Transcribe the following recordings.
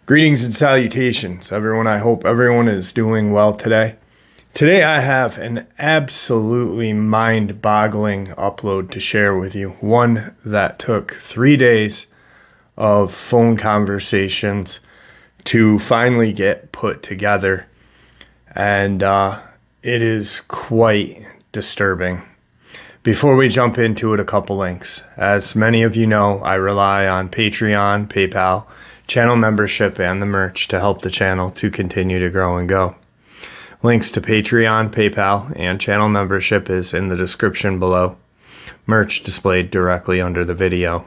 Greetings and salutations, everyone. I hope everyone is doing well today. Today I have an absolutely mind-boggling upload to share with you. One that took 3 days of phone conversations to finally get put together. And it is quite disturbing. Before we jump into it, a couple links. As many of you know, I rely on Patreon, PayPal, channel membership, and the merch to help the channel to continue to grow and go. Links to Patreon, PayPal, and channel membership is in the description below. Merch displayed directly under the video.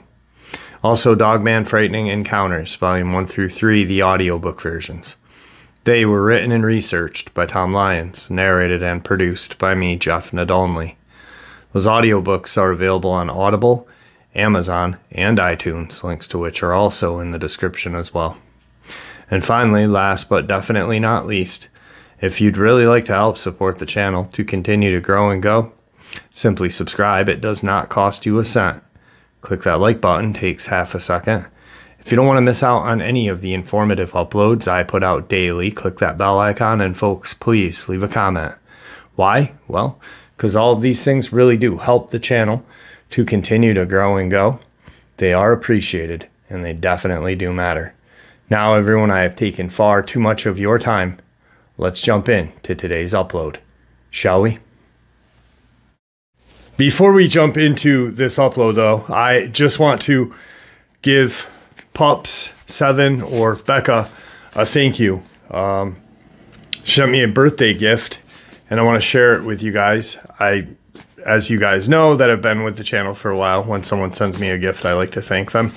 Also, Dogman Frightening Encounters, Volume 1 through 3, the audiobook versions. They were written and researched by Tom Lyons, narrated and produced by me, Jeff Nadolny. Those audiobooks are available on Audible, Amazon, and iTunes, links to which are also in the description as well. And finally, last but definitely not least, if you'd really like to help support the channel to continue to grow and go, simply subscribe. It does not cost you a cent. Click that like button, takes half a second. If you don't want to miss out on any of the informative uploads I put out daily, click that bell icon, and folks, please leave a comment. Why? Well, because all of these things really do help the channel to continue to grow and go. They are appreciated, and they definitely do matter. Now, everyone, I have taken far too much of your time. Let's jump in to today's upload, shall we? Before we jump into this upload, though, I just want to give Pups7 or Becca a thank you. She sent me a birthday gift, and I want to share it with you guys. As you guys know that have been with the channel for a while, when someone sends me a gift, I like to thank them.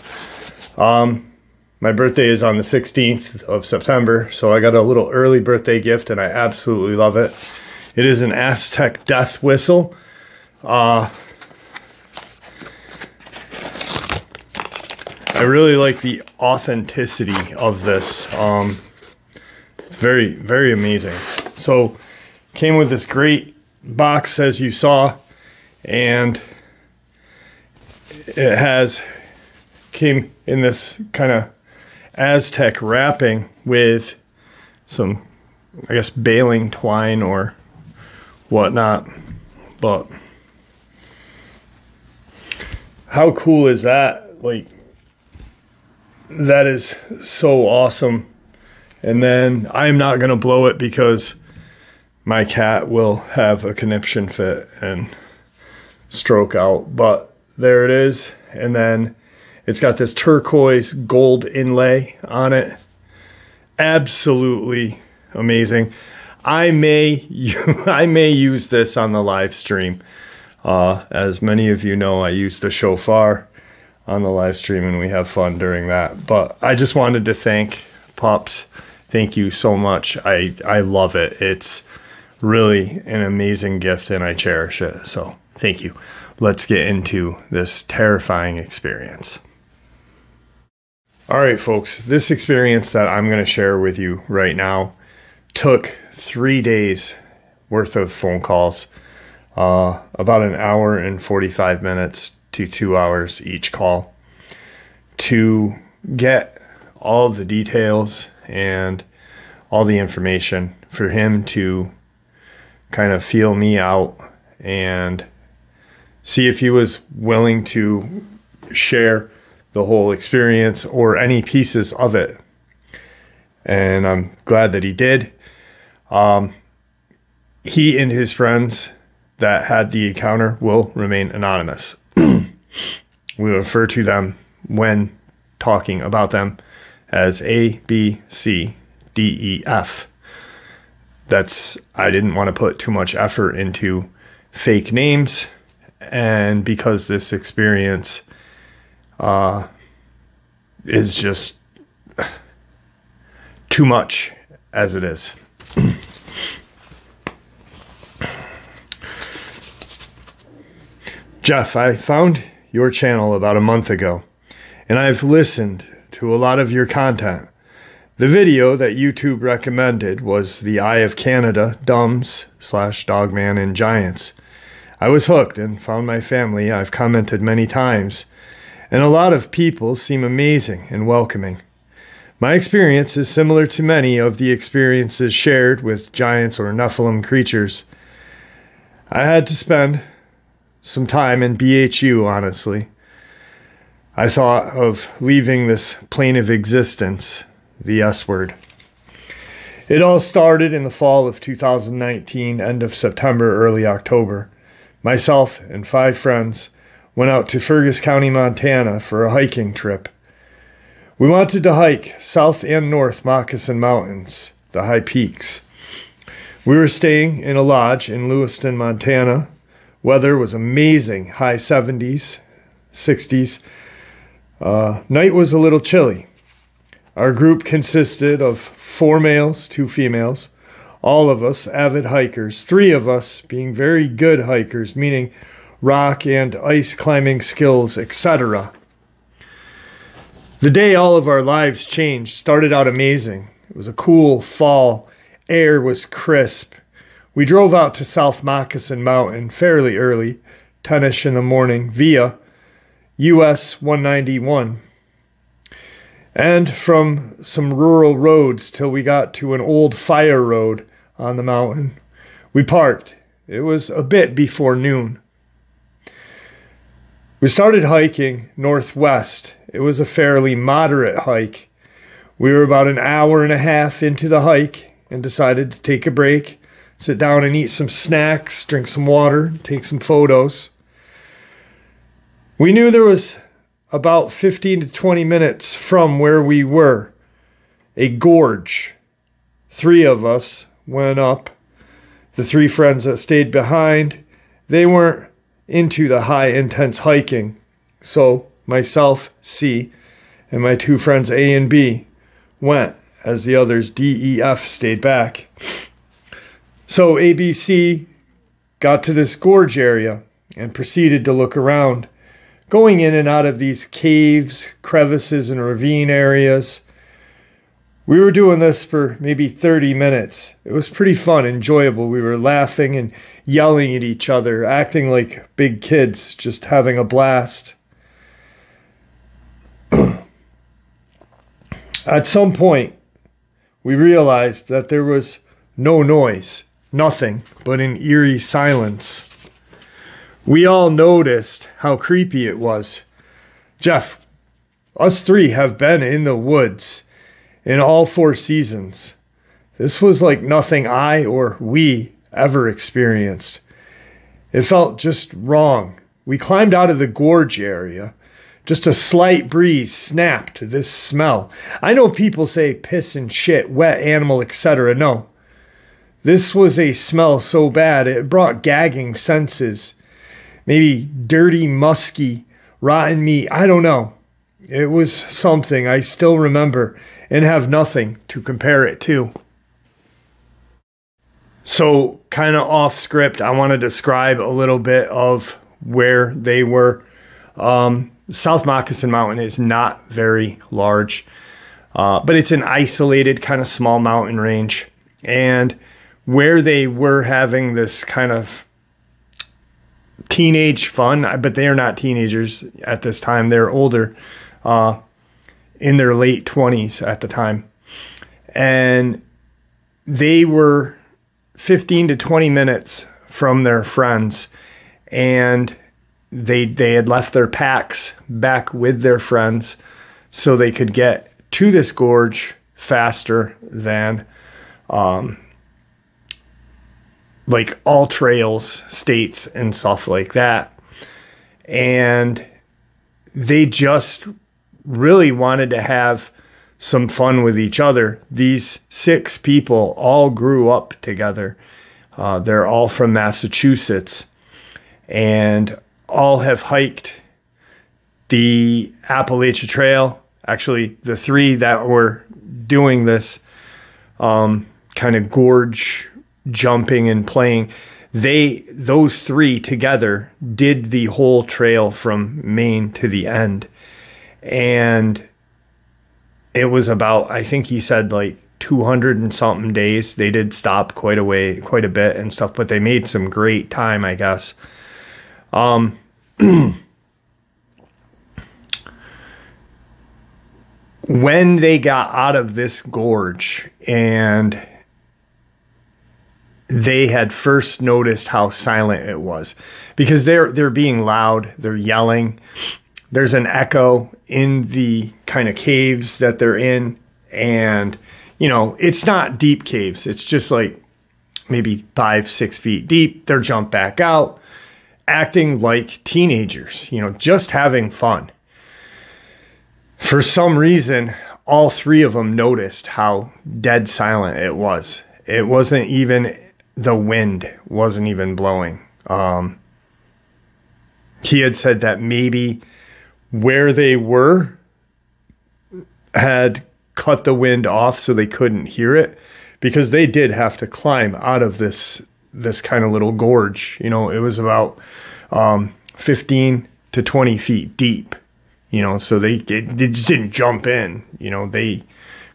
My birthday is on the 16th of September, so I got a little early birthday gift, and I absolutely love it. It is an Aztec death whistle. I really like the authenticity of this. It's very, very amazing. So, came with this great box, as you saw, and it came in this kind of Aztec wrapping with some, I guess, baling twine or whatnot. But how cool is that? Like, that is so awesome. And then I'm not going to blow it because my cat will have a conniption fit and stroke out. But there it is. And then it's got this turquoise gold inlay on it. Absolutely amazing. I may use this on the live stream. As many of you know, I use the shofar on the live stream, and we have fun during that. But I just wanted to thank Pups. Thank you so much. I love it. It's really an amazing gift, and I cherish it. So thank you. Let's get into this terrifying experience. All right, folks, this experience that I'm going to share with you right now took 3 days worth of phone calls, about an hour and 45 minutes to 2 hours each call, to get all of the details and all the information for him to kind of feel me out and see if he was willing to share the whole experience or any pieces of it. And I'm glad that he did. He and his friends that had the encounter will remain anonymous. We refer to them when talking about them as A, B, C, D, E, F. I didn't want to put too much effort into fake names, and because this experience is just too much as it is. Jeff, I found your channel about a month ago, and I've listened to a lot of your content. The video that YouTube recommended was the Eye of Canada, Dumbs / Dogman and Giants. I was hooked and found my family. I've commented many times, and a lot of people seem amazing and welcoming. My experience is similar to many of the experiences shared with giants or Nephilim creatures. I had to spend some time in BHU, honestly. I thought of leaving this plane of existence, the S word. It all started in the fall of 2019, end of September, early October. Myself and 5 friends went out to Fergus County, Montana for a hiking trip. We wanted to hike south and north Moccasin Mountains, the high peaks. We were staying in a lodge in Lewiston, Montana. Weather was amazing, high 70s, 60s. Night was a little chilly. Our group consisted of 4 males, 2 females, all of us avid hikers, 3 of us being very good hikers, meaning rock and ice climbing skills, etc. The day all of our lives changed started out amazing. It was a cool fall. Air was crisp. We drove out to South Moccasin Mountain fairly early, 10ish in the morning, via US 191. And from some rural roads till we got to an old fire road on the mountain. We parked. It was a bit before noon. We started hiking northwest. It was a fairly moderate hike. We were about an hour and a half into the hike and decided to take a break, sit down and eat some snacks, drink some water, take some photos. We knew there was about 15 to 20 minutes from where we were a gorge. 3 of us went up. The 3 friends that stayed behind, they weren't into the high intense hiking. So myself, C, and my 2 friends A and B went, as the others D, E, F stayed back. So ABC got to this gorge area and proceeded to look around, going in and out of these caves, crevices, and ravine areas. We were doing this for maybe 30 minutes. It was pretty fun, enjoyable. We were laughing and yelling at each other, acting like big kids, just having a blast. At some point, we realized that there was no noise, nothing but an eerie silence. We all noticed how creepy it was. Jeff, us 3 have been in the woods in all 4 seasons. This was like nothing I or we ever experienced. It felt just wrong. We climbed out of the gorge area. Just a slight breeze snapped this smell. I know people say piss and shit, wet animal, etc. No. This was a smell so bad it brought gagging senses. Maybe dirty, musky, rotten meat. I don't know. It was something I still remember and have nothing to compare it to. So, kind of off script, I want to describe a little bit of where they were. South Moccasin Mountain is not very large, but it's an isolated kind of small mountain range. And where they were having this kind of teenage fun, but they are not teenagers at this time. They're older, in their late 20s at the time. And they were 15 to 20 minutes from their friends, and they had left their packs back with their friends so they could get to this gorge faster than like all trails, states, and stuff like that. And they just really wanted to have some fun with each other. These 6 people all grew up together. They're all from Massachusetts and all have hiked the Appalachia Trail. Actually, the 3 that were doing this kind of gorge jumping and playing, those 3 together did the whole trail from Maine to the end. And it was about, I think he said like 200 and something days. They did stop quite a bit and stuff, but they made some great time, I guess. When they got out of this gorge and they had first noticed how silent it was, because they're being loud, they're yelling. There's an echo in the kind of caves that they're in, and you know, it's not deep caves. It's just like maybe 5-6 feet deep. They're jumped back out, acting like teenagers, you know, just having fun. For some reason, all three of them noticed how dead silent it was. It wasn't even, the wind wasn't even blowing. He had said that maybe where they were had cut the wind off so they couldn't hear it, because they did have to climb out of this kind of little gorge. You know, it was about 15 to 20 feet deep. You know, so they just didn't jump in. You know, they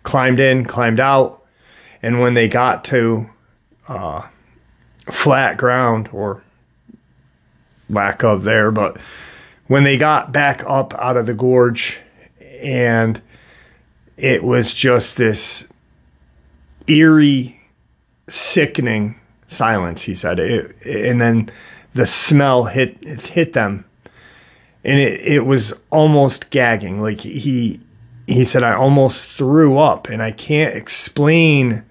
climbed in, climbed out, and when they got to flat ground, or lack of there, but when they got back up out of the gorge, and it was just this eerie, sickening silence, he said. And then the smell hit them. And it was almost gagging. Like he said, I almost threw up, and I can't explain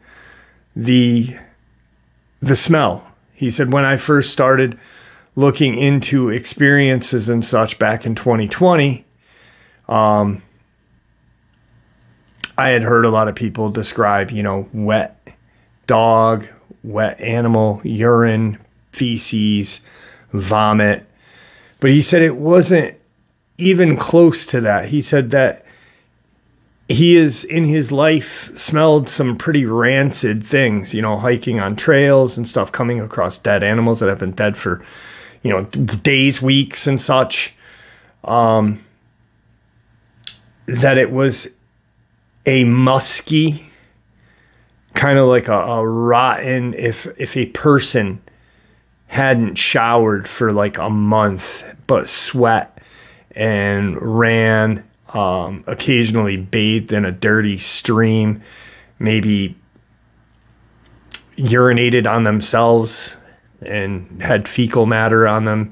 the smell. He said, when I first started looking into experiences and such back in 2020, I had heard a lot of people describe, you know, wet dog, wet animal, urine, feces, vomit. But he said it wasn't even close to that. He said that he is, in his life, smelled some pretty rancid things, you know, hiking on trails and stuff, coming across dead animals that have been dead for, you know, days, weeks and such. That it was a musky, kind of like a rotten, if a person hadn't showered for like a month, but sweat and ran, occasionally bathed in a dirty stream, maybe urinated on themselves and had fecal matter on them.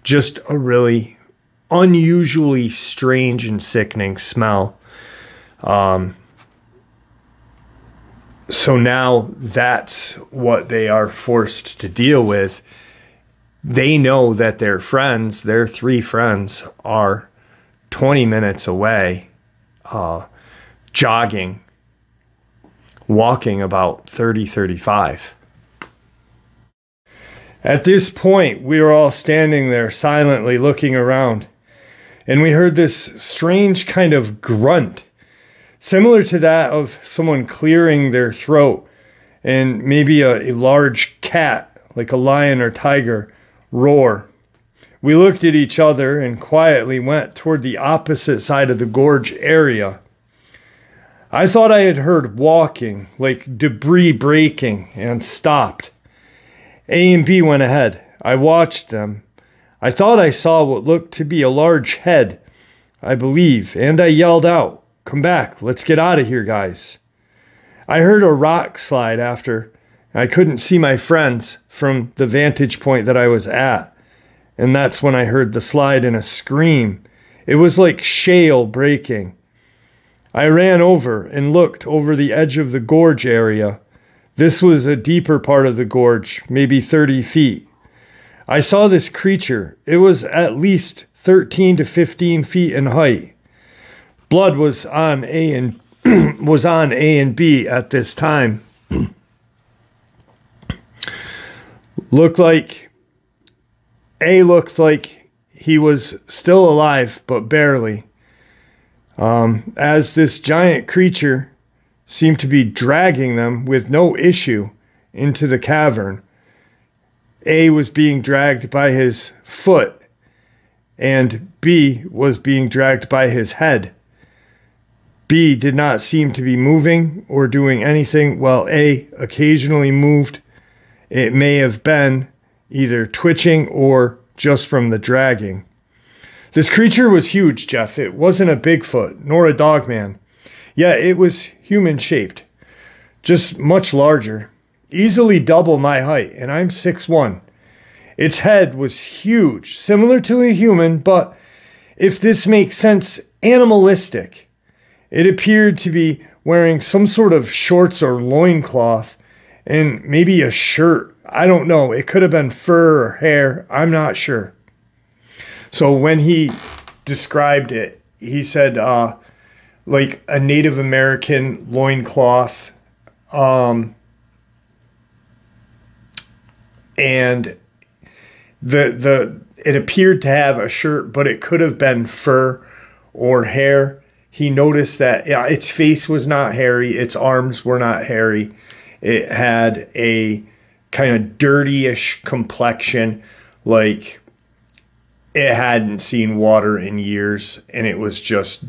Just a really unusually strange and sickening smell. So now that's what they are forced to deal with. They know that their friends, their three friends, are 20 minutes away, jogging, walking about 35. At this point, we were all standing there silently looking around, and we heard this strange kind of grunt, similar to that of someone clearing their throat, and maybe a large cat, like a lion or tiger, roar. We looked at each other and quietly went toward the opposite side of the gorge area. I thought I had heard walking, like debris breaking, and stopped. A and B went ahead. I watched them. I thought I saw what looked to be a large head, I believe, and I yelled out, "Come back, let's get out of here, guys." I heard a rock slide after. I couldn't see my friends from the vantage point that I was at, and that's when I heard the slide and a scream. It was like shale breaking. I ran over and looked over the edge of the gorge area. This was a deeper part of the gorge, maybe 30 feet. I saw this creature. It was at least 13 to 15 feet in height. Blood was on A and B at this time. Looked like he was still alive, but barely. As this giant creature seemed to be dragging them with no issue into the cavern. A was being dragged by his foot, and B was being dragged by his head. B did not seem to be moving or doing anything, while A occasionally moved. It may have been either twitching or just from the dragging. This creature was huge, Jeff. It wasn't a Bigfoot, nor a Dogman. Yet it was human-shaped, just much larger, easily double my height, and I'm 6'1". Its head was huge, similar to a human, but if this makes sense, animalistic. It appeared to be wearing some sort of shorts or loincloth and maybe a shirt. I don't know. It could have been fur or hair. I'm not sure. So when he described it, he said like a Native American loincloth, and it appeared to have a shirt, but it could have been fur or hair. He noticed that its face was not hairy, its arms were not hairy. It had a kind of dirty-ish complexion, like it hadn't seen water in years, and it was just,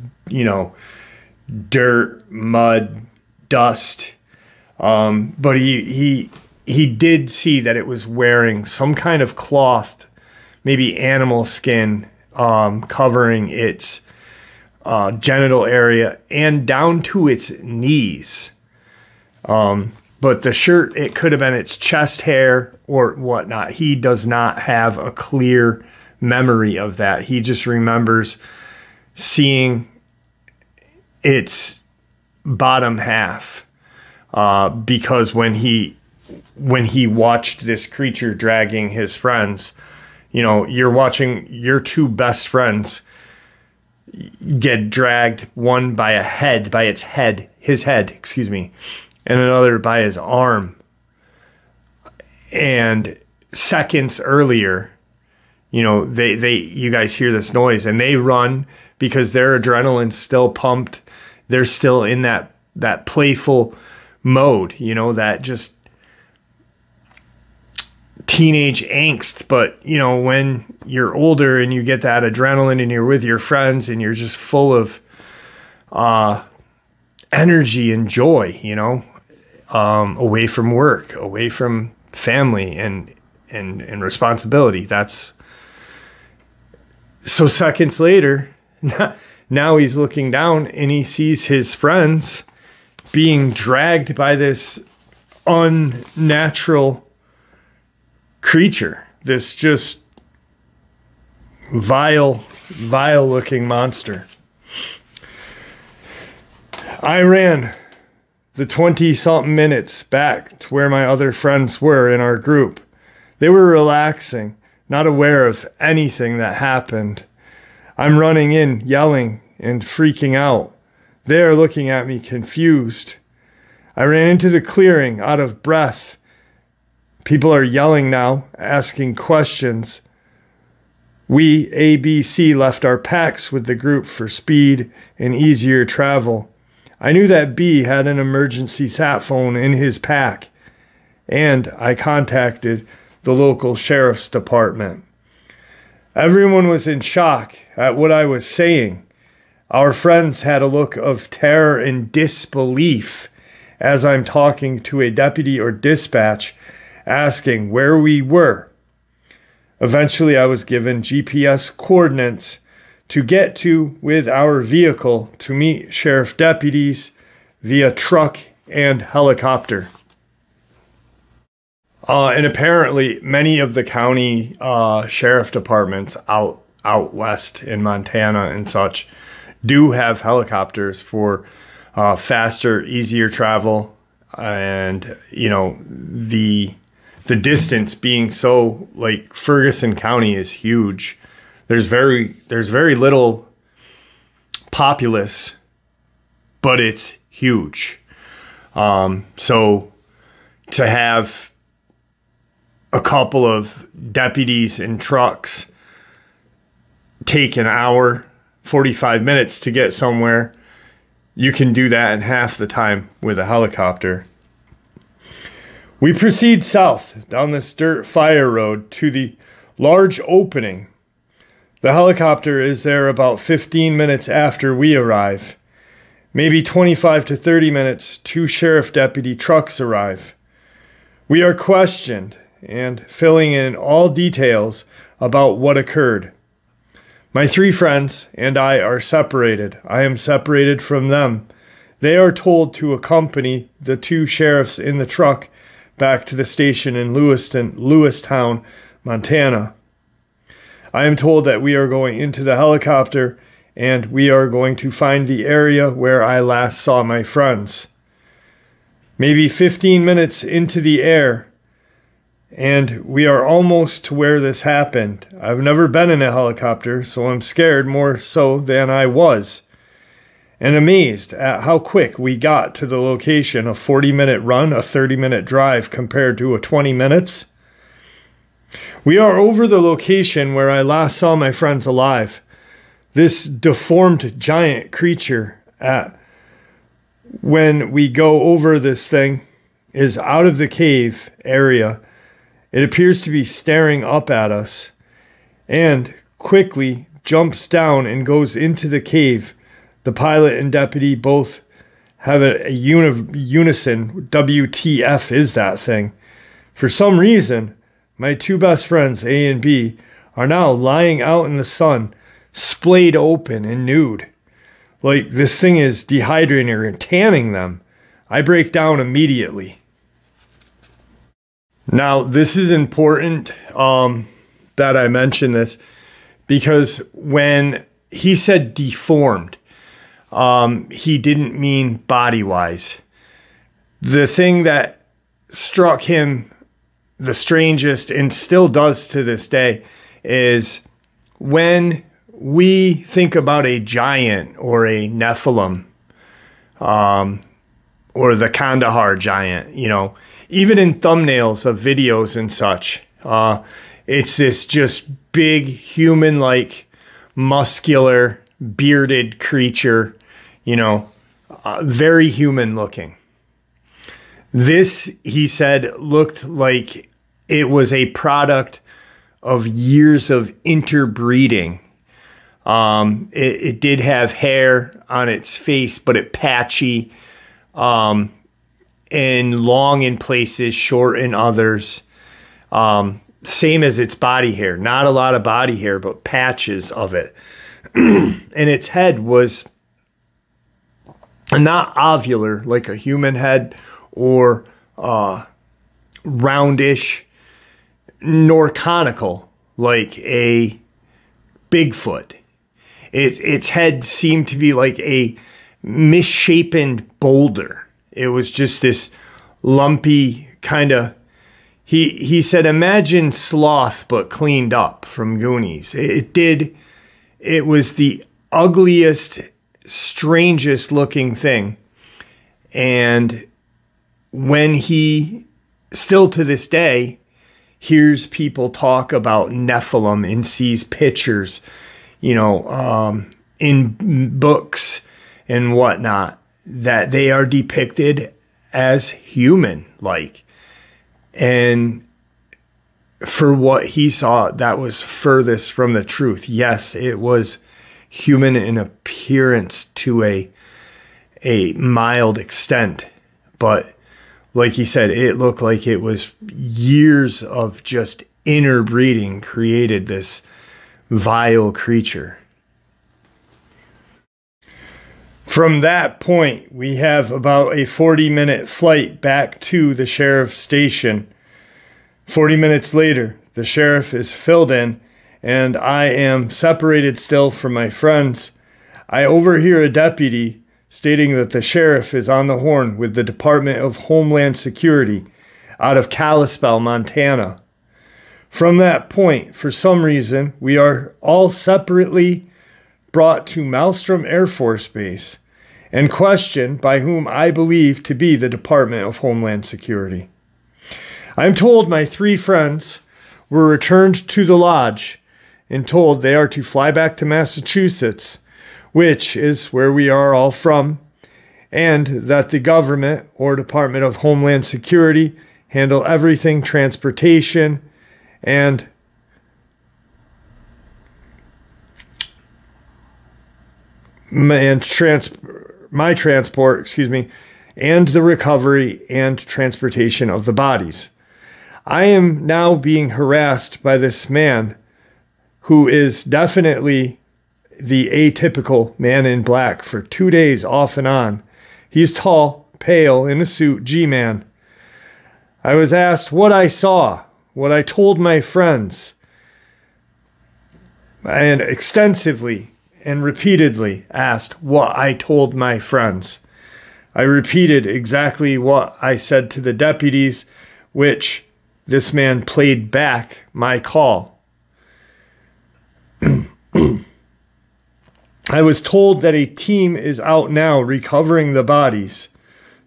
dirt, mud, dust. But he did see that it was wearing some kind of cloth, maybe animal skin, covering its genital area and down to its knees. But the shirt, it could have been its chest hair or whatnot. He does not have a clear memory of that. He just remembers seeing its bottom half, because when he watched this creature dragging his friends, you're watching your two best friends get dragged, one by his head, and another by his arm. And seconds earlier, you guys hear this noise and they run because their adrenaline's still pumped. They're still in that playful mode, that just teenage angst. But when you're older and you get that adrenaline and you're with your friends and you're just full of energy and joy, away from work, away from family and responsibility. So seconds later, now he's looking down and he sees his friends being dragged by this unnatural creature, this just vile looking monster. I ran the 20-something minutes back to where my other friends were in our group. They were relaxing, not aware of anything that happened. I'm running in, yelling and freaking out. They are looking at me confused. I ran into the clearing, out of breath. People are yelling now, asking questions. We, A, B, C, left our packs with the group for speed and easier travel. I knew that B had an emergency sat phone in his pack, and I contacted the local sheriff's department. Everyone was in shock at what I was saying. Our friends had a look of terror and disbelief as I'm talking to a deputy or dispatch asking where we were. Eventually, I was given GPS coordinates to get to with our vehicle to meet sheriff deputies via truck and helicopter. And apparently, many of the county sheriff departments out west in Montana and such do have helicopters for faster, easier travel, and the distance being so, like, Ferguson County is huge. There's very little populace, but it's huge. So to have a couple of deputies and trucks take an hour, 45 minutes to get somewhere, you can do that in half the time with a helicopter. We proceed south down this dirt fire road to the large opening. The helicopter is there about 15 minutes after we arrive. Maybe 25 to 30 minutes, 2 sheriff deputy trucks arrive. We are questioned and filling in all details about what occurred. My 3 friends and I are separated. I am separated from them. They are told to accompany the 2 sheriffs in the truck back to the station in Lewistown, Montana. I am told that we are going into the helicopter and we are going to find the area where I last saw my friends. Maybe 15 minutes into the air, and we are almost to where this happened. I've never been in a helicopter, so I'm scared more so than I was, and amazed at how quick we got to the location. A 40-minute run, a 30-minute drive compared to a 20 minutes. We are over the location where I last saw my friends alive. This deformed giant creature, when we go over this thing, is out of the cave area. It appears to be staring up at us and quickly jumps down and goes into the cave. The pilot and deputy both have a unison. WTF is that thing? For some reason, my 2 best friends, A and B, are now lying out in the sun, splayed open and nude. Like this thing is dehydrating and tanning them. I break down immediately. Now, this is important that I mention this, because when he said deformed, he didn't mean body-wise. The thing that struck him the strangest, and still does to this day, is when we think about a giant or a Nephilim, or the Kandahar giant, you know, even in thumbnails of videos and such, it's this just big human-like, muscular, bearded creature, you know, very human looking. This, he said, looked like it was a product of years of interbreeding. It did have hair on its face, but it patchy, and long in places, short in others. Same as its body hair. Not a lot of body hair, but patches of it. And its head was not ovular like a human head, or roundish, nor conical like a Bigfoot. Its head seemed to be like a misshapen boulder. It was just this lumpy kind of, he said, imagine Sloth but cleaned up from Goonies. It was the ugliest, strangest looking thing. And when he, still to this day, hears people talk about Nephilim and sees pictures, you know, in books and whatnot, that they are depicted as human-like. And for what he saw, that was furthest from the truth. Yes, it was human in appearance to a mild extent, but like he said, it looked like it was years of just interbreeding created this vile creature. From that point, we have about a 40-minute flight back to the sheriff's station. 40 minutes later, the sheriff is filled in, and I am separated still from my friends. I overhear a deputy stating that the sheriff is on the horn with the Department of Homeland Security out of Kalispell, Montana. From that point, for some reason, we are all separately brought to Malmstrom Air Force Base and questioned by whom I believe to be the Department of Homeland Security. I'm told my 3 friends were returned to the lodge and told they are to fly back to Massachusetts, which is where we are all from, and that the government or Department of Homeland Security handle everything transportation and my transport, and the recovery and transportation of the bodies. I am now being harassed by this man who is definitely the atypical man in black for 2 days off and on. He's tall, pale, in a suit, G-man. I was asked what I saw, what I told my friends, and extensively and repeatedly asked what I told my friends. I repeated exactly what I said to the deputies, which this man played back my call. I was told that a team is out now recovering the bodies.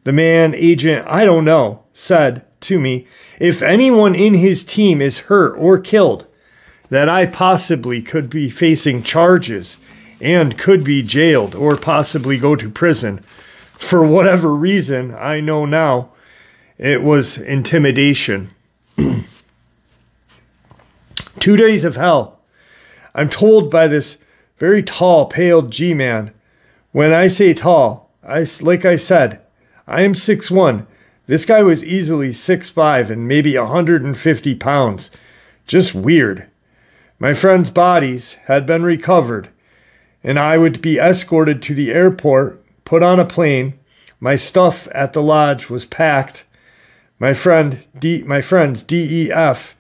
The man, agent, I don't know, said to me, if anyone in his team is hurt or killed, that I possibly could be facing charges and could be jailed or possibly go to prison. For whatever reason, I know now, it was intimidation. 2 days of hell. I'm told by this very tall, pale G-man. When I say tall, like I said, I am 6'1". This guy was easily 6'5" and maybe 150 pounds. Just weird. My friends' bodies had been recovered, and I would be escorted to the airport, put on a plane. My stuff at the lodge was packed. My friends DEF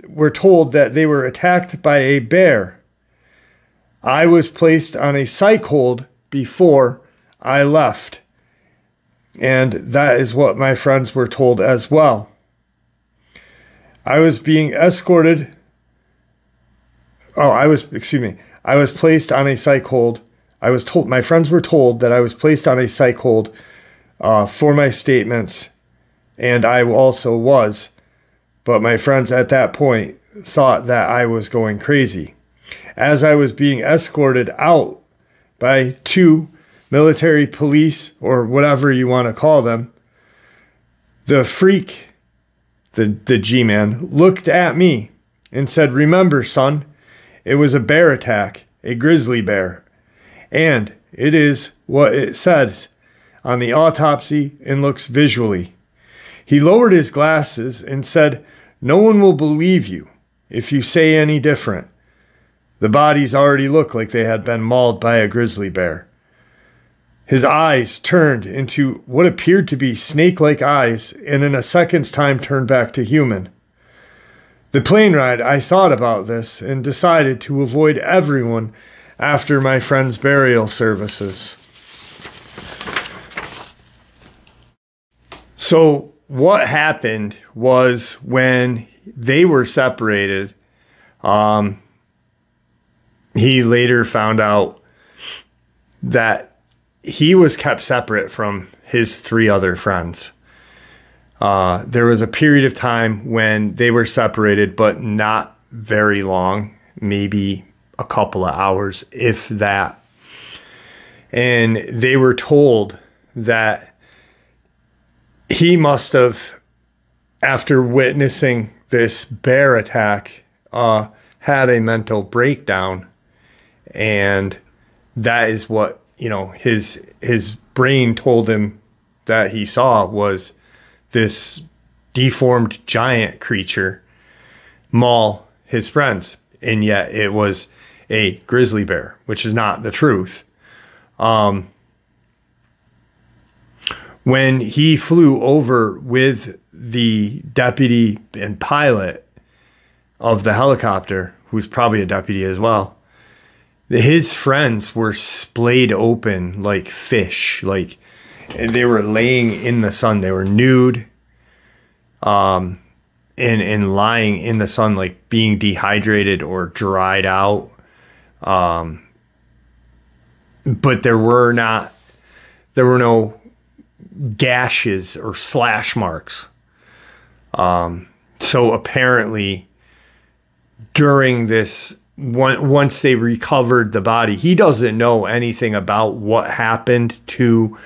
were told that they were attacked by a bear. I was placed on a psych hold before I left. And that is what my friends were told as well. I was being escorted. I was placed on a psych hold. My friends were told that I was placed on a psych hold for my statements, and I also was. But my friends at that point thought that I was going crazy. As I was being escorted out by 2 military police, or whatever you want to call them, the freak, the G-man, looked at me and said, remember, son, it was a bear attack, a grizzly bear. And it is what it says on the autopsy and looks visually. He lowered his glasses and said, no one will believe you if you say any different. The bodies already looked like they had been mauled by a grizzly bear. His eyes turned into what appeared to be snake-like eyes, and in a second's time turned back to human. The plane ride, I thought about this and decided to avoid everyone after my friend's burial services. So what happened was when they were separated, he later found out that he was kept separate from his 3 other friends. There was a period of time when they were separated, but not very long, maybe a couple of hours, if that. And they were told that he must have, after witnessing this bear attack, had a mental breakdown. And that is what, his brain told him that he saw was this deformed giant creature maul his friends. And yet it was a grizzly bear, which is not the truth. When he flew over with the deputy and pilot of the helicopter, who's probably a deputy as well, his friends were splayed open like fish. And they were laying in the sun. They were nude, and lying in the sun, like being dehydrated or dried out. But there were no gashes or slash marks. So apparently during this, once they recovered the body, he doesn't know anything about what happened to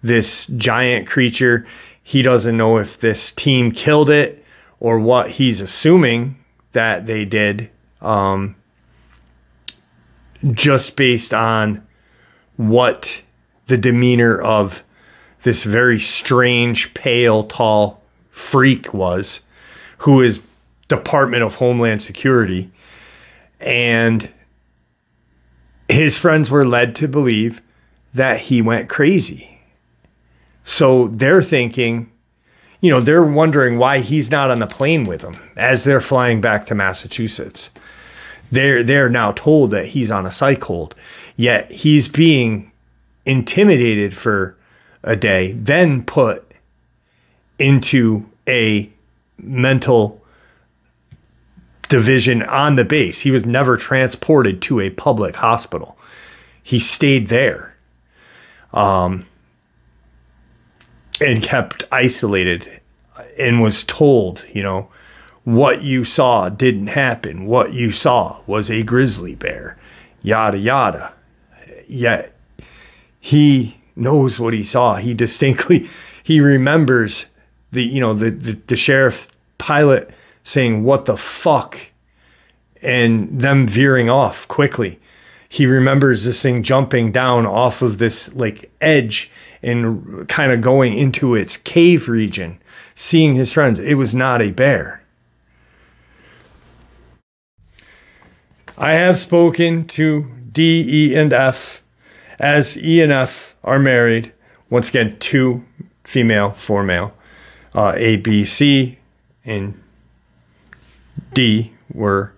this giant creature. He doesn't know if this team killed it or what. He's assuming that they did, just based on what the demeanor of this very strange, pale, tall freak was, who is Department of Homeland Security. And his friends were led to believe that he went crazy. So they're thinking, you know, they're wondering why he's not on the plane with them as they're flying back to Massachusetts. They're now told that he's on a psych hold, yet he's being intimidated for a day, then put into a mental division on the base. He was never transported to a public hospital. He stayed there, and kept isolated, and was told, you know, what you saw didn't happen. What you saw was a grizzly bear, yada, yada. Yet he knows what he saw. He distinctly, he remembers the sheriff pilot saying, "What the fuck?" and them veering off quickly. He remembers this thing jumping down off of this like edge and kind of going into its cave region, seeing his friends. It was not a bear. I have spoken to D, E, and F, as E and F are married. Once again, 2 female, 4 male. A, B, C, and D were,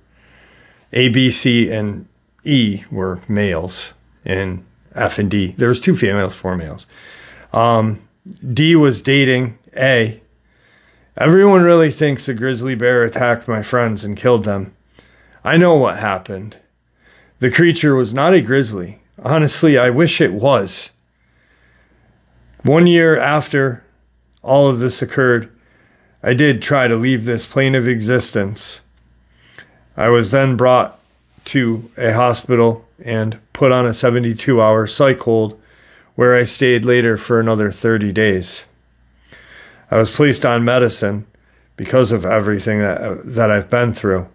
A, B, C, and E were males, and F and D. There was 2 females, 4 males. D was dating A. Everyone really thinks a grizzly bear attacked my friends and killed them. I know what happened. The creature was not a grizzly. Honestly, I wish it was. 1 year after all of this occurred, I did try to leave this plane of existence. I was then brought to a hospital and put on a 72-hour psych hold, where I stayed later for another 30 days. I was placed on medicine because of everything that I've been through.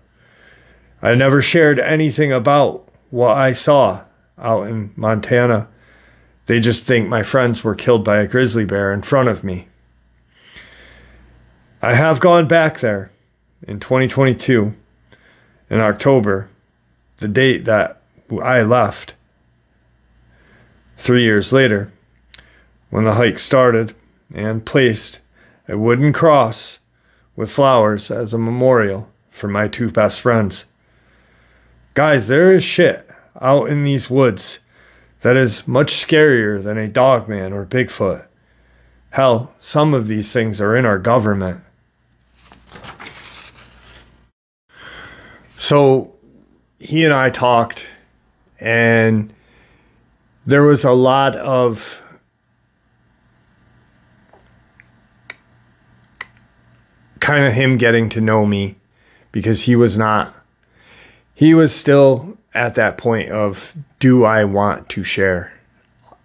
I never shared anything about what I saw out in Montana. They just think my friends were killed by a grizzly bear in front of me. I have gone back there in 2022, in October, the date that I left. 3 years later, when the hike started, and placed a wooden cross with flowers as a memorial for my 2 best friends. Guys, there is shit out in these woods that is much scarier than a Dogman or Bigfoot. Hell, some of these things are in our government. So he and I talked, and there was a lot of kind of him getting to know me, because he was still at that point of, do I want to share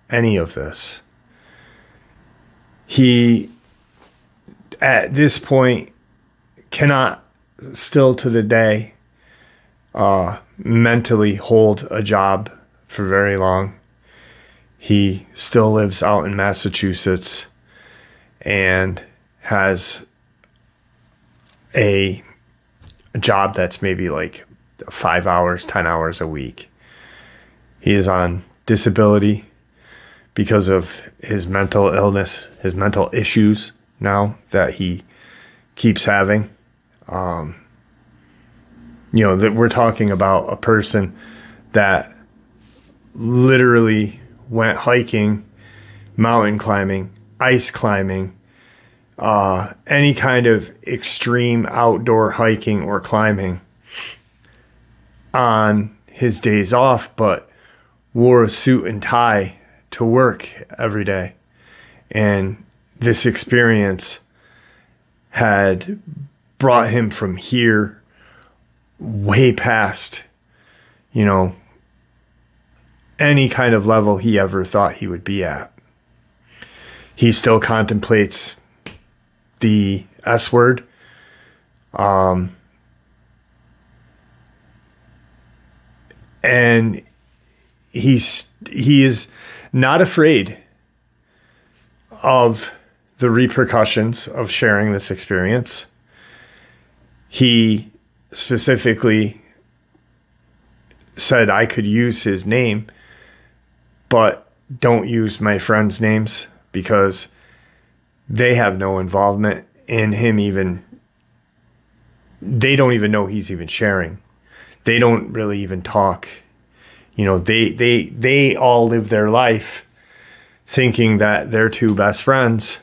any of this? He, at this point, cannot still to the day mentally hold a job for very long. He still lives out in Massachusetts and has a job that's maybe like 5 hours, 10 hours a week. He is on disability because of his mental illness, his mental issues now that he keeps having. That we're talking about a person that literally went hiking, mountain climbing, ice climbing, any kind of extreme outdoor hiking or climbing on his days off, but wore a suit and tie to work every day. And this experience had brought him from here way past, any kind of level he ever thought he would be at. He still contemplates the S word. And he is not afraid of the repercussions of sharing this experience. He specifically said I could use his name, but don't use my friends' names because they have no involvement in him even. They don't even know he's even sharing. They don't really even talk. You know, they all live their life thinking that their two best friends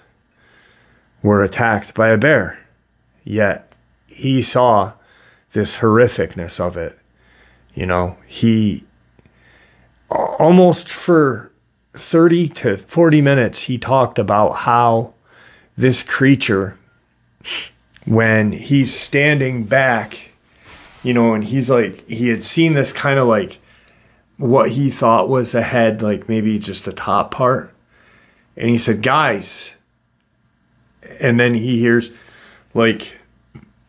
were attacked by a bear. Yet he saw this horrificness of it. You know, he almost for 30 to 40 minutes, he talked about how this creature, when he's standing back, you know, and he's like, he had seen this kind of like what he thought was a head, like maybe just the top part. And he said, guys, and then he hears like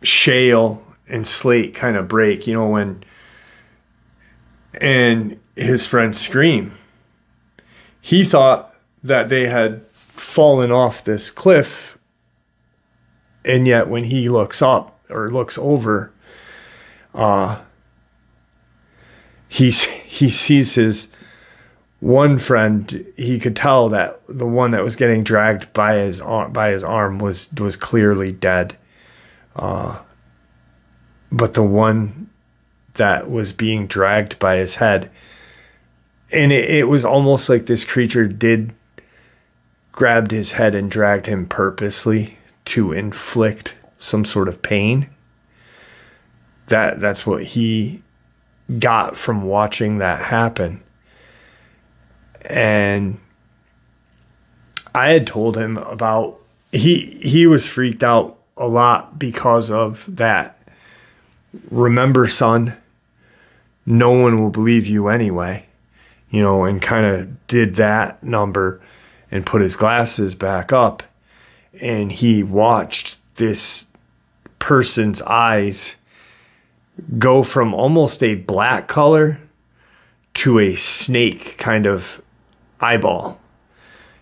shale and slate kind of break, you know, and his friends scream. He thought that they had fallen off this cliff, and yet when he looks up or looks over, he sees his one friend. He could tell that the one that was getting dragged by his arm was clearly dead, but the one that was being dragged by his head, and it was almost like this creature grabbed his head and dragged him purposely to inflict some sort of pain. That's what he got from watching that happen. And I had told him about, he was freaked out a lot because of that. Remember, son, no one will believe you anyway, you know, and kind of did that number and put his glasses back up. And he watched this person's eyes go from almost a black color to a snake kind of eyeball.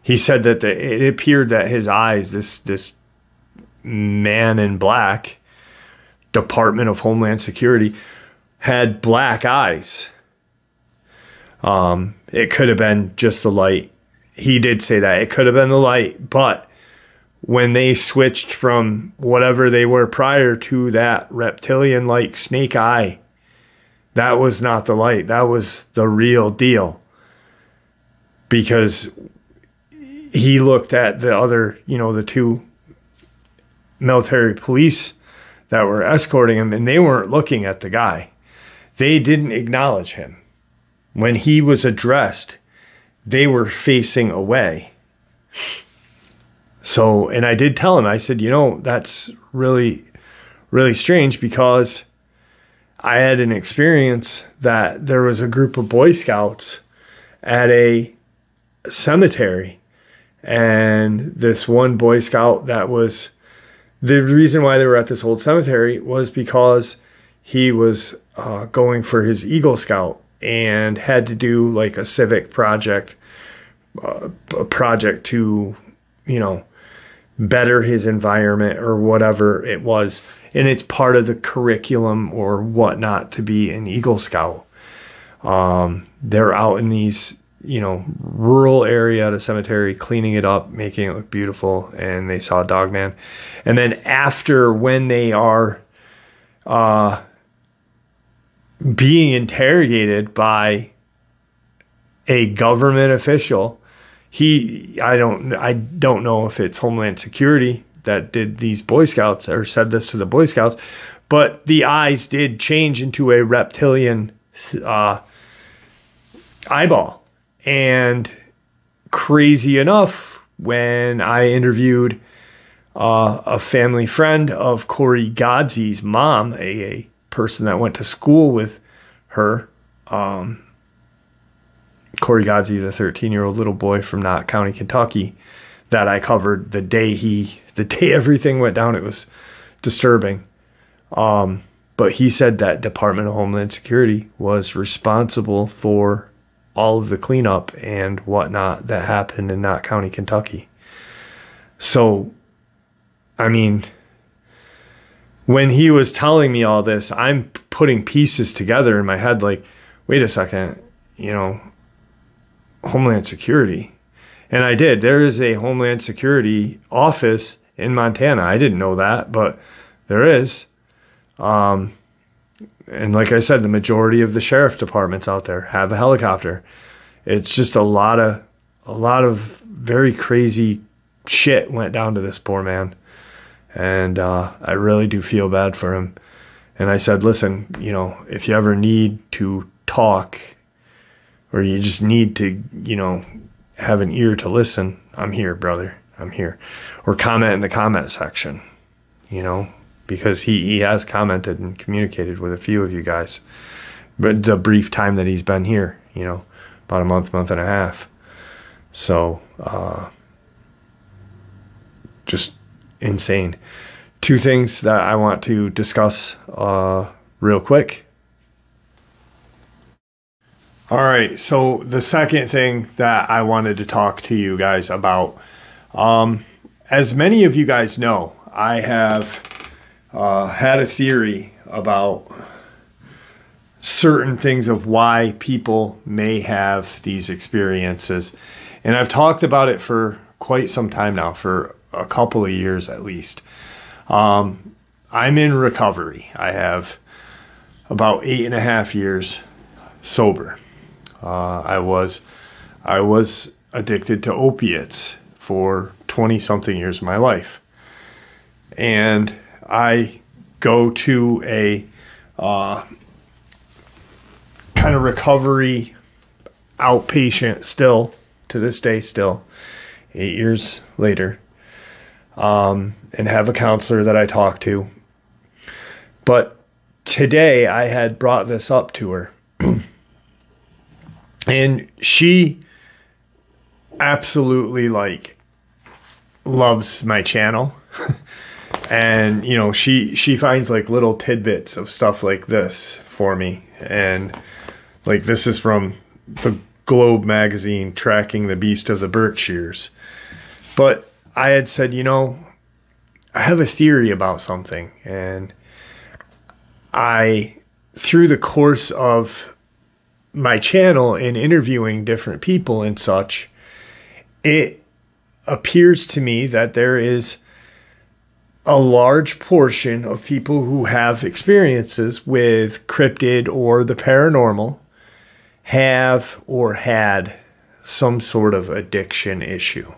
He said that it appeared that his eyes, this man in black, Department of Homeland Security, had black eyes. It could have been just the light. He did say that it could have been the light, but when they switched from whatever they were prior to that reptilian-like snake eye, that was not the light. That was the real deal. Because he looked at the other, you know, the two military police that were escorting him, and they weren't looking at the guy. They didn't acknowledge him. When he was addressed, they were facing away. So, and I did tell him, I said, you know, that's really, really strange, because I had an experience that there was a group of Boy Scouts at a cemetery, and this one Boy Scout that was, the reason why they were at this old cemetery was because he was going for his Eagle Scout and had to do like a civic project, a project to, you know, better his environment or whatever it was. And it's part of the curriculum or whatnot to be an Eagle Scout. They're out in these, you know, rural area at a cemetery, cleaning it up, making it look beautiful. And they saw Dogman. And then after, when they are being interrogated by a government official, I don't know if it's Homeland Security that did these Boy Scouts or said this to the Boy Scouts, but the eyes did change into a reptilian eyeball. And crazy enough, when I interviewed a family friend of Corey Godsey's mom, a person that went to school with her, Corey Godsey, the 13-year-old little boy from Knott County, Kentucky, that I covered the day everything went down. It was disturbing. But he said that Department of Homeland Security was responsible for all of the cleanup and whatnot that happened in Knott County, Kentucky. So, I mean, when he was telling me all this, I'm putting pieces together in my head like, wait a second, you know, Homeland Security. And I did. There is a Homeland Security office in Montana. I didn't know that, but there is. And like I said, the majority of the sheriff departments out there have a helicopter. It's just a lot of very crazy shit went down to this poor man. And I really do feel bad for him. And I said, listen, you know, if you ever need to talk or you just need to, you know, have an ear to listen, I'm here, brother. I'm here. Or comment in the comment section, you know, because he has commented and communicated with a few of you guys. But the brief time that he's been here, you know, about a month and a half. So, just insane. Two things that I want to discuss real quick. All right, so the second thing that I wanted to talk to you guys about, as many of you guys know, I have had a theory about certain things of why people may have these experiences. And I've talked about it for quite some time now, for a couple of years at least. I'm in recovery. I have about 8.5 years sober. I was addicted to opiates for 20-something years of my life. And I go to a kind of recovery outpatient still, to this day still, 8 years later, and have a counselor that I talk to. But today I had brought this up to her. And she absolutely like loves my channel. And, you know, she finds like little tidbits of stuff like this for me. And like this is from the Globe magazine, tracking the beast of the Berkshires. But I had said, you know, I have a theory about something. And through the course of my channel and interviewing different people and such, it appears to me that there is a large portion of people who have experiences with cryptid or the paranormal have or had some sort of addiction issue,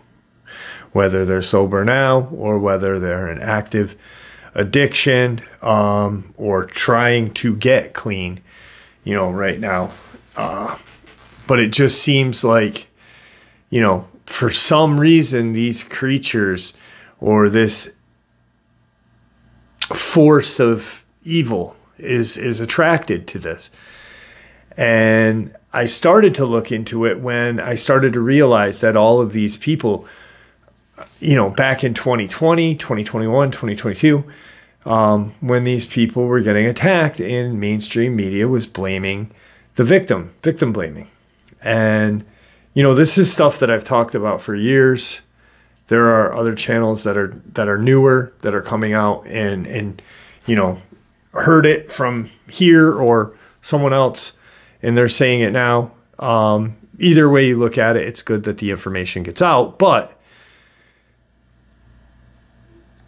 whether they're sober now or whether they're in active addiction, or trying to get clean, you know, right now. But it just seems like, you know, for some reason, these creatures or this force of evil is attracted to this. And I started to look into it when I started to realize that all of these people, you know, back in 2020, 2021, 2022, when these people were getting attacked and mainstream media was blaming the victim blaming. And, you know, this is stuff that I've talked about for years. There are other channels that are newer, that are coming out and, you know, heard it from here or someone else, and they're saying it now. Either way you look at it, it's good that the information gets out. But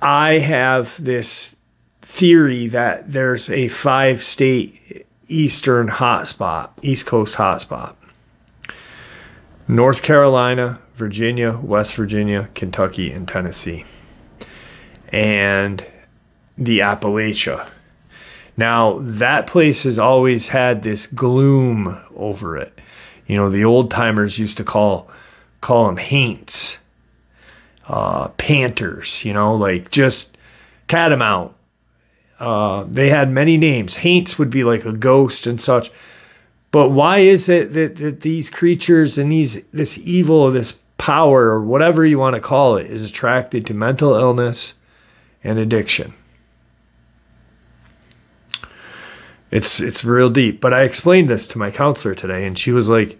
I have this theory that there's a 5-state East Coast hotspot. North Carolina, Virginia, West Virginia, Kentucky, and Tennessee. And the Appalachia. Now, that place has always had this gloom over it. You know, the old timers used to call them haints, panthers, you know, like just catamount. They had many names. Haints would be like a ghost and such. But why is it that these creatures and this evil, this power, or whatever you want to call it, is attracted to mental illness and addiction? It's real deep. But I explained this to my counselor today, and she was like,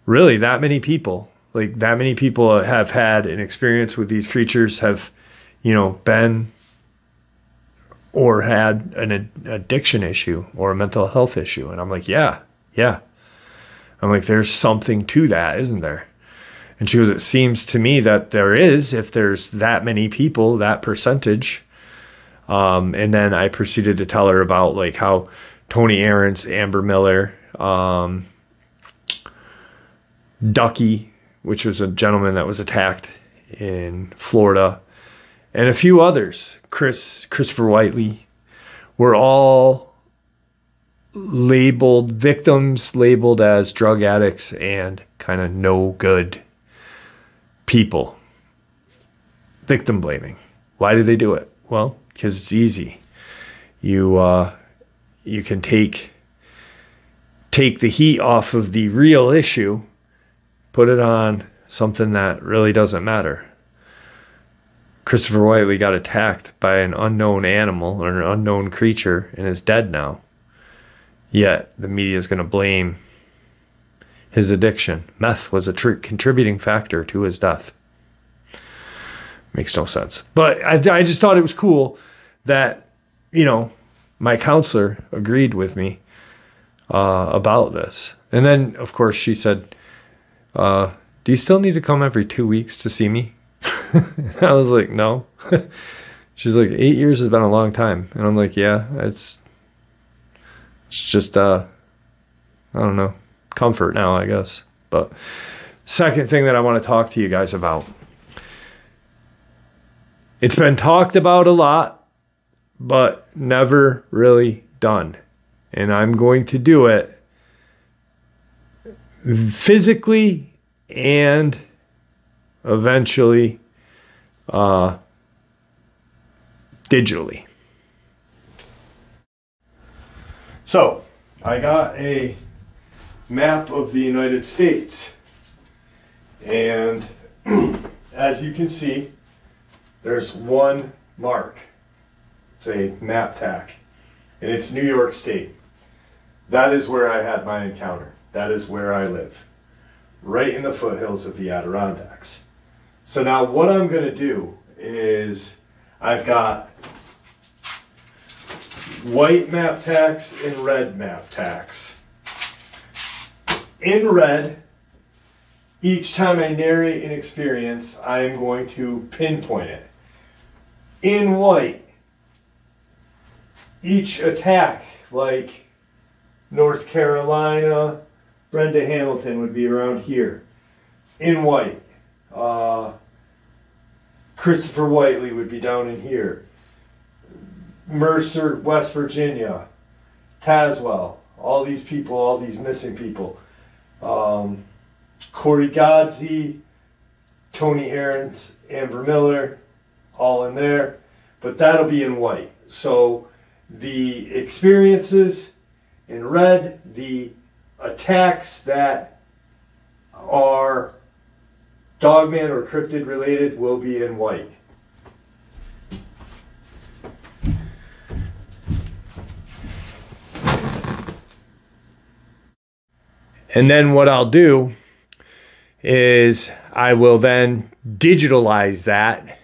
really, that many people Like, that many people have had an experience with these creatures, have, you know, been or had an addiction issue or a mental health issue. And I'm like, yeah. I'm like, there's something to that, isn't there? And she goes, it seems to me that there is, if there's that many people, that percentage. And then I proceeded to tell her about like how Tony Aarons, Amber Miller, Ducky, which was a gentleman that was attacked in Florida, and a few others, Christopher Whiteley, were all labeled victims, labeled as drug addicts and kind of no good people. Victim blaming. Why do they do it? Well, because it's easy. You can take the heat off of the real issue, put it on something that really doesn't matter. Christopher Whiteley got attacked by an unknown animal or an unknown creature and is dead now. Yet the media is going to blame his addiction. Meth was a contributing factor to his death. Makes no sense. But I just thought it was cool that, you know, my counselor agreed with me about this. And then, of course, she said, do you still need to come every 2 weeks to see me? I was like, no. She's like, 8 years has been a long time. And I'm like, yeah, it's just, I don't know, comfort now, I guess. But second thing that I want to talk to you guys about. It's been talked about a lot, but never really done. And I'm going to do it physically and eventually digitally. So I got a map of the United States, and as you can see, there's one mark. It's a map tack, and it's New York State. That is where I had my encounter. That is where I live, right in the foothills of the Adirondacks. So now what I'm going to do is I've got white map tacks and red map tacks. In red, each time I narrate an experience, I am going to pinpoint it. In white, each attack, like North Carolina, Brenda Hamilton would be around here. In white, Christopher Whiteley would be down in here. Mercer, West Virginia, Tazewell, all these people, all these missing people. Corey Godsey, Tony Aarons, Amber Miller, all in there. But that'll be in white. So the experiences in red, the attacks that are Dogman or cryptid related will be in white. And then what I'll do is I will then digitalize that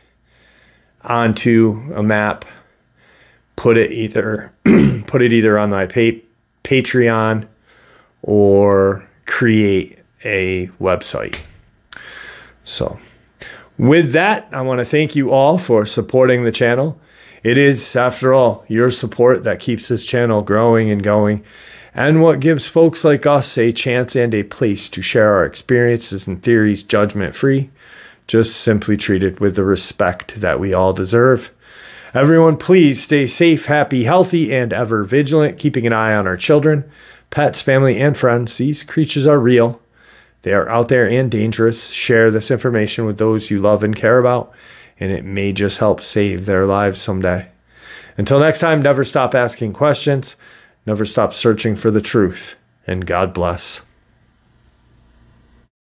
onto a map, put it either on my Patreon or create a website. So with that, I want to thank you all for supporting the channel. It is, after all, your support that keeps this channel growing and going, and what gives folks like us a chance and a place to share our experiences and theories judgment-free, just simply treated with the respect that we all deserve. Everyone, please stay safe, happy, healthy, and ever vigilant, keeping an eye on our children, pets, family, and friends. These creatures are real. They are out there and dangerous. Share this information with those you love and care about, and it may just help save their lives someday. Until next time, never stop asking questions. Never stop searching for the truth, and God bless.